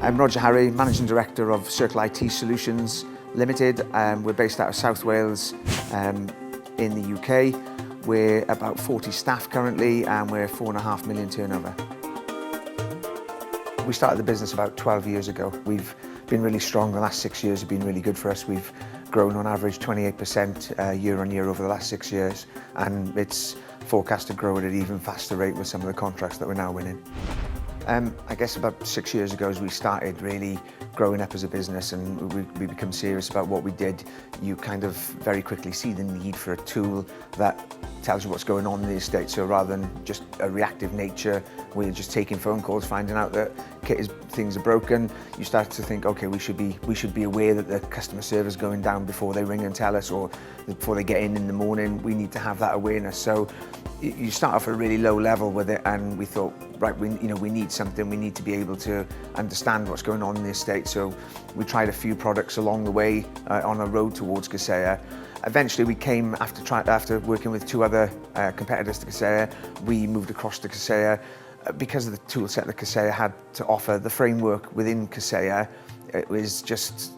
I'm Roger Harry, Managing Director of Circle IT Solutions Limited. We're based out of South Wales in the UK. We're about 40 staff currently and we're 4.5 million turnover. We started the business about 12 years ago. We've been really strong. The last 6 years have been really good for us. We've grown on average 28% year on year over the last 6 years, and it's forecast to grow at an even faster rate with some of the contracts that we're now winning. I guess about 6 years ago, as we started really growing up as a business and we become serious about what we did, you kind of very quickly see the need for a tool that tells you what's going on in the estate. So rather than just a reactive nature where you're just taking phone calls, finding out that things are broken, you start to think, okay, we should be aware that the customer service is going down before they ring and tell us, or before they get in the morning. We need to have that awareness. So you start off at a really low level with it, and we thought, right, we need something. We need to be able to understand what's going on in the estate. So we tried a few products along the way on a road towards Kaseya. Eventually, we came after working with two other competitors to Kaseya. We moved across to Kaseya because of the tool set that Kaseya had to offer. The framework within Kaseya, it was just,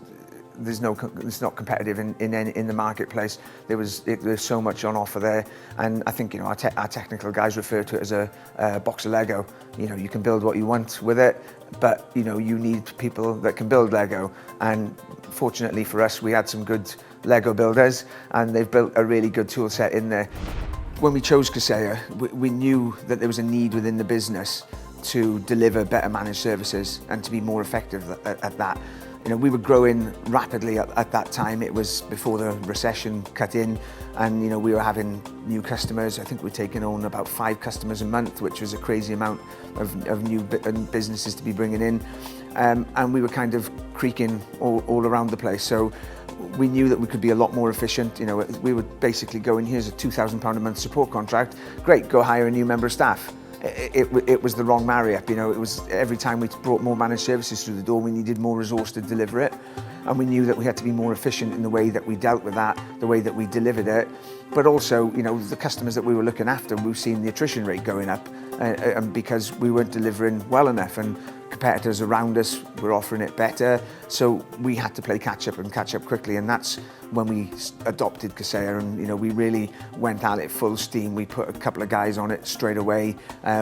it's not competitive in the marketplace. There's so much on offer there, and I think our technical guys refer to it as a box of Lego. You can build what you want with it, but you need people that can build Lego. And fortunately for us, we had some good Lego builders, and they've built a really good tool set in there. When we chose Kaseya, we knew that there was a need within the business to deliver better managed services and to be more effective at that. We were growing rapidly at that time. It was before the recession cut in, and we were having new customers. I think we're taking on about 5 customers a month, which was a crazy amount of new businesses to be bringing in. And we were kind of creaking all around the place. So we knew that we could be a lot more efficient. We would basically go in, here's a £2,000 a month support contract. Great, go hire a new member of staff. It was the wrong marry-up. It was every time we brought more managed services through the door, we needed more resource to deliver it, and we knew that we had to be more efficient in the way that we dealt with that, the way that we delivered it. But also, the customers that we were looking after, we've seen the attrition rate going up, and because we weren't delivering well enough, and competitors around us were offering it better, so we had to play catch up and catch up quickly. And that's when we adopted Kaseya, and we really went at it full steam. We put a couple of guys on it straight away.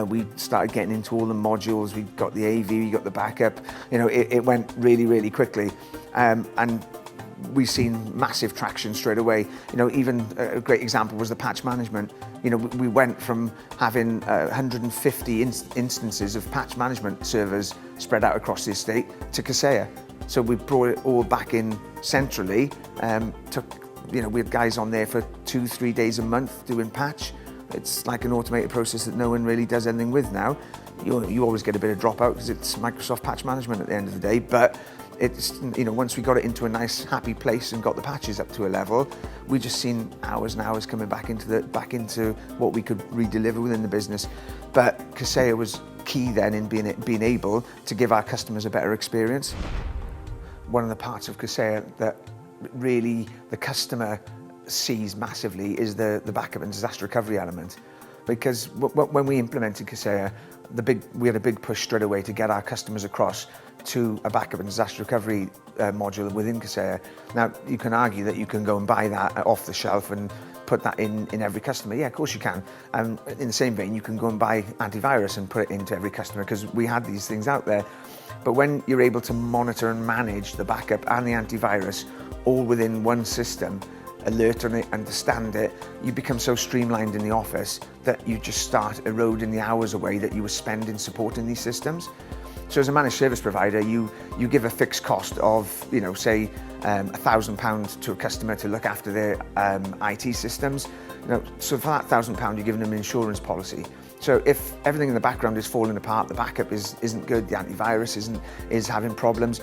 We started getting into all the modules. We got the AV, we got the backup. It went really, really quickly, and we've seen massive traction straight away. Even a great example was the patch management. We went from having 150 instances of patch management servers spread out across the estate to Kaseya. So we brought it all back in centrally. We had guys on there for 2-3 days a month doing patch. It's like an automated process that no one really does anything with now. You always get a bit of dropout because it's Microsoft patch management at the end of the day, but it's, once we got it into a nice happy place and got the patches up to a level, we just seen hours and hours coming back into what we could redeliver within the business. But Kaseya was key then in being able to give our customers a better experience. One of the parts of Kaseya that really the customer sees massively is the backup and disaster recovery element. Because when we implemented Kaseya, we had a big push straight away to get our customers across to a backup and disaster recovery module within Kaseya. Now, you can argue that you can go and buy that off the shelf and put that in every customer. Yeah, of course you can. And in the same vein, you can go and buy antivirus and put it into every customer, because we had these things out there. But when you're able to monitor and manage the backup and the antivirus all within one system, alert on it, understand it, you become so streamlined in the office that you just start eroding the hours away that you were spending supporting these systems. So as a managed service provider, you give a fixed cost of, say, £1,000 to a customer to look after their IT systems. So for that £1,000, you're giving them an insurance policy. So if everything in the background is falling apart, the backup isn't good, the antivirus is having problems,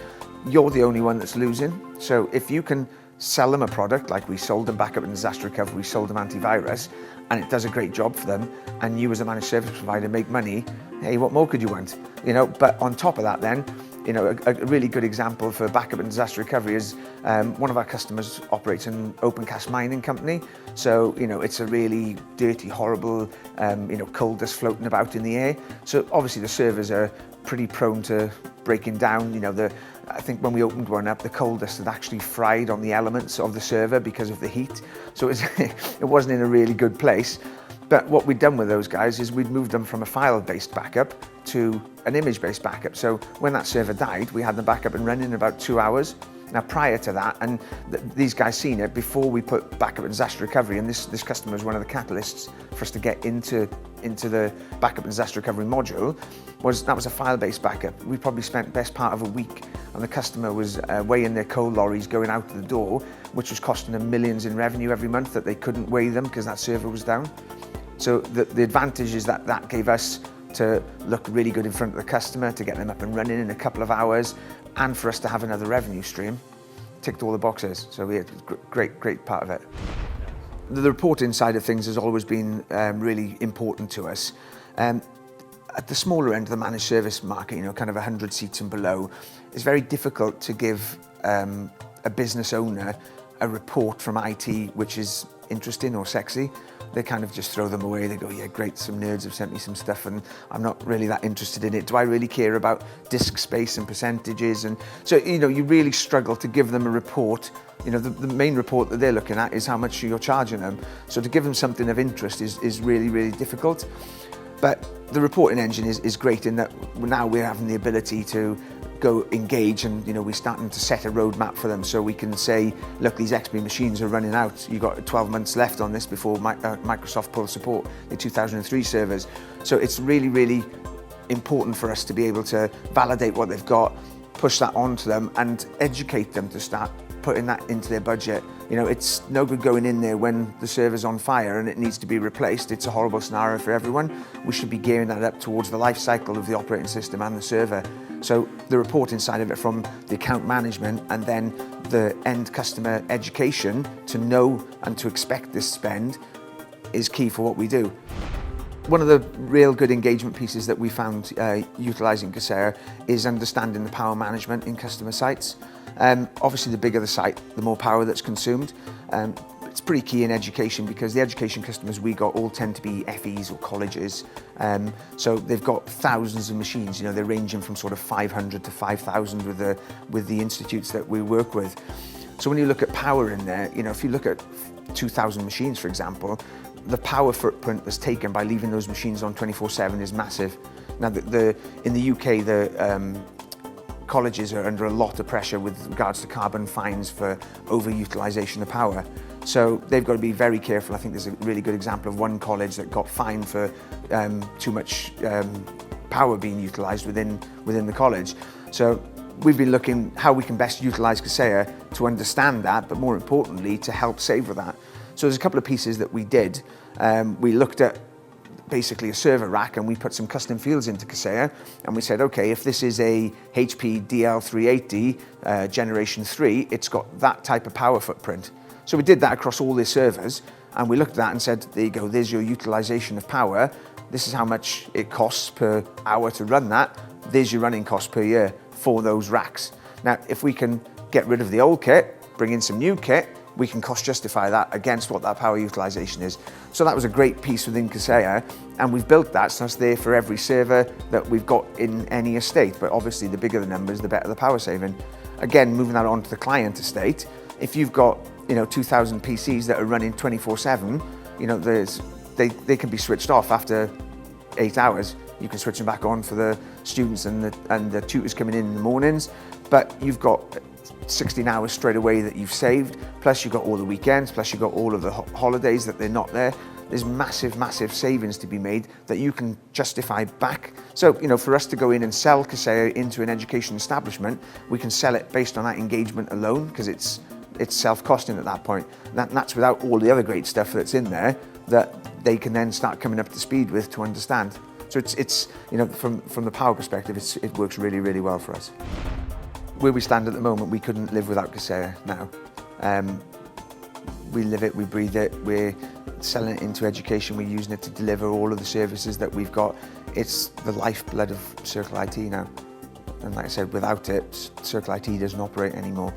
you're the only one that's losing. So if you can sell them a product, like we sold them backup and disaster recovery, we sold them antivirus, and it does a great job for them, and you as a managed service provider make money, hey, what more could you want? But on top of that then, a really good example for backup and disaster recovery is one of our customers operates an open cast mining company. So, it's a really dirty, horrible, coal dust floating about in the air. So obviously the servers are pretty prone to breaking down. I think when we opened one up, the coal dust had actually fried on the elements of the server because of the heat. So it wasn't in a really good place. But what we'd done with those guys is we'd moved them from a file-based backup to an image-based backup. So when that server died, we had them back up and running in about 2 hours. Now, prior to that, and these guys seen it, before we put backup and disaster recovery, and this customer was one of the catalysts for us to get into the backup and disaster recovery module, that was a file-based backup. We probably spent the best part of a week, and the customer was weighing their coal lorries going out the door, which was costing them millions in revenue every month that they couldn't weigh them because that server was down. So the advantage is that gave us to look really good in front of the customer, to get them up and running in a couple of hours, and for us to have another revenue stream. Ticked all the boxes, so we had a great part of it. The reporting side of things has always been really important to us. At the smaller end of the managed service market, kind of 100 seats and below, it's very difficult to give a business owner a report from IT which is interesting or sexy. They kind of just throw them away. They go, yeah, great, some nerds have sent me some stuff and I'm not really that interested in it. Do I really care about disk space and percentages? And so, you really struggle to give them a report. The main report that they're looking at is how much you're charging them. So to give them something of interest is really, really difficult. But the reporting engine is great in that now we're having the ability to go engage, and we're starting to set a roadmap for them, so we can say, look, these XP machines are running out. You've got 12 months left on this before Microsoft pulls support the 2003 servers. So it's really, really important for us to be able to validate what they've got, push that onto them, and educate them to start putting that into their budget. It's no good going in there when the server's on fire and it needs to be replaced. It's a horrible scenario for everyone. We should be gearing that up towards the life cycle of the operating system and the server. So the reporting side of it, from the account management and then the end customer education to know and to expect this spend, is key for what we do. One of the real good engagement pieces that we found utilising Kaseya is understanding the power management in customer sites. Obviously, the bigger the site, the more power that's consumed. It's pretty key in education, because the education customers we got all tend to be FEs or colleges. So they've got thousands of machines. They're ranging from sort of 500 to 5,000 with the institutes that we work with. So when you look at power in there, if you look at 2,000 machines, for example, the power footprint that's taken by leaving those machines on 24/7 is massive. Now, in the UK, the colleges are under a lot of pressure with regards to carbon fines for overutilisation of power. So they've got to be very careful. I think there's a really good example of one college that got fined for too much power being utilised within the college. So we've been looking how we can best utilise Kaseya to understand that, but more importantly, to help savour that. So there's a couple of pieces that we did. We looked at basically a server rack, and we put some custom fields into Kaseya, and we said, okay, if this is a HP DL380 generation 3, it's got that type of power footprint. So we did that across all their servers, and we looked at that and said, there you go, there's your utilization of power. This is how much it costs per hour to run that. There's your running cost per year for those racks. Now, if we can get rid of the old kit, bring in some new kit, we can cost justify that against what that power utilization is. So that was a great piece within Kaseya, and we've built that, so it's there for every server that we've got in any estate. But obviously, the bigger the numbers, the better the power saving. Again, moving that onto the client estate, if you've got 2,000 PCs that are running 24/7, they can be switched off after 8 hours. You can switch them back on for the students and the tutors coming in the mornings, but you've got 16 hours straight away that you've saved, plus you've got all the weekends, plus you've got all of the holidays that they're not there. There's massive savings to be made that you can justify back. So, for us to go in and sell Kaseya into an education establishment, we can sell it based on that engagement alone, because it's self-costing at that point. That's without all the other great stuff that's in there that they can then start coming up to speed with to understand. So it's from the power perspective, it works really, really well for us. Where we stand at the moment, we couldn't live without Kaseya now. We live it, we breathe it, we're selling it into education, we're using it to deliver all of the services that we've got. It's the lifeblood of Circle IT now. And like I said, without it, Circle IT doesn't operate anymore.